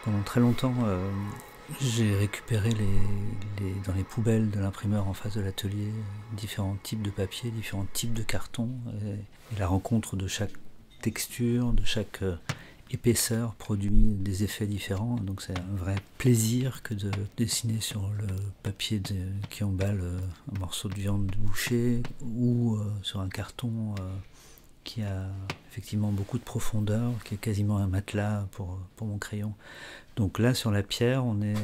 Pendant très longtemps, j'ai récupéré dans les poubelles de l'imprimeur en face de l'atelier différents types de papier, différents types de cartons. Et la rencontre de chaque texture, de chaque épaisseur produit des effets différents. Donc c'est un vrai plaisir que de dessiner sur le papier qui emballe un morceau de viande de boucher ou sur un carton qui a effectivement beaucoup de profondeur, qui est quasiment un matelas pour mon crayon. Donc là, sur la pierre, on est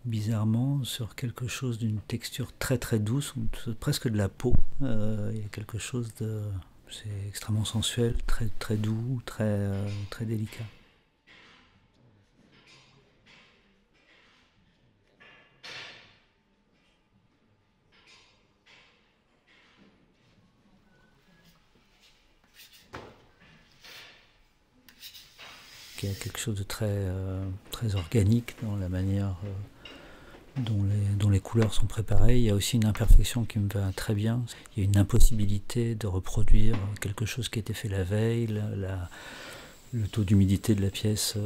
bizarrement sur quelque chose d'une texture très très douce, presque de la peau. Il y a quelque chose de... C'est extrêmement sensuel, très très doux, très délicat. Il y a quelque chose de très organique dans la manière dont les couleurs sont préparées. Il y a aussi une imperfection qui me va très bien. Il y a une impossibilité de reproduire quelque chose qui a été fait la veille. Le taux d'humidité de la pièce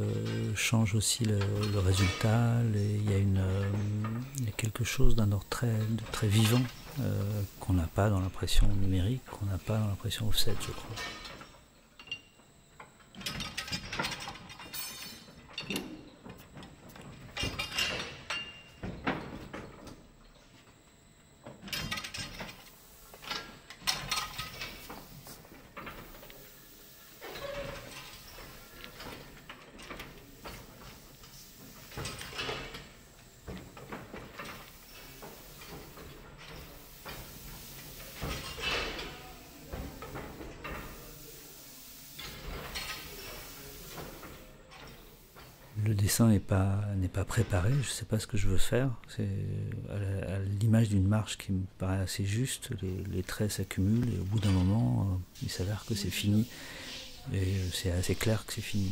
change aussi le résultat. Il y a quelque chose d'un ordre très vivant qu'on n'a pas dans l'impression numérique, qu'on n'a pas dans l'impression offset, je crois. Le dessin n'est pas préparé, je ne sais pas ce que je veux faire. C'est à l'image d'une marche qui me paraît assez juste, les traits s'accumulent et au bout d'un moment, il s'avère que c'est fini. Et c'est assez clair que c'est fini.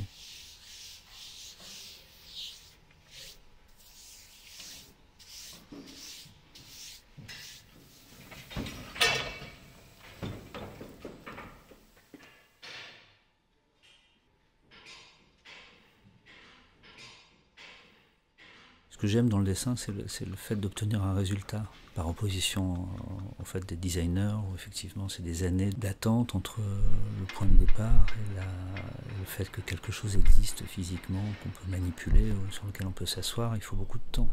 Ce que j'aime dans le dessin, c'est le fait d'obtenir un résultat, par opposition au fait des designers, où effectivement c'est des années d'attente entre le point de départ et le fait que quelque chose existe physiquement, qu'on peut manipuler, sur lequel on peut s'asseoir. Il faut beaucoup de temps.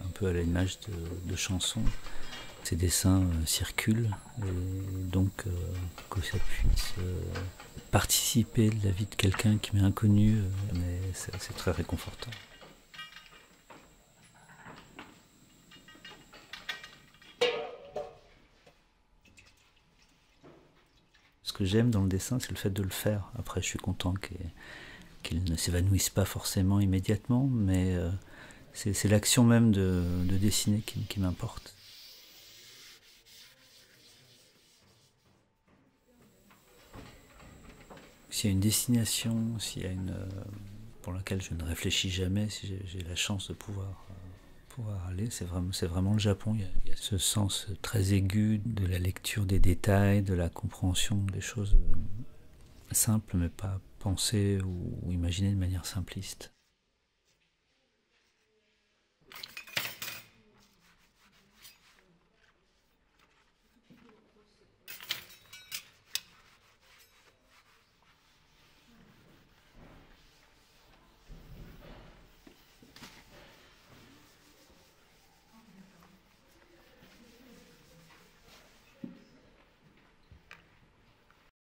Un peu à l'image de chansons. Ces dessins circulent et donc que ça puisse participer de la vie de quelqu'un qui m'est inconnu, mais c'est très réconfortant. Ce que j'aime dans le dessin, c'est le fait de le faire. Après, je suis content qu'il ne s'évanouisse pas forcément immédiatement, mais c'est l'action même de dessiner qui m'importe. S'il y a une destination, pour laquelle je ne réfléchis jamais, si j'ai la chance de pouvoir aller, c'est vraiment le Japon. Il y a ce sens très aigu de la lecture des détails, de la compréhension des choses simples, mais pas pensées ou imaginées de manière simpliste.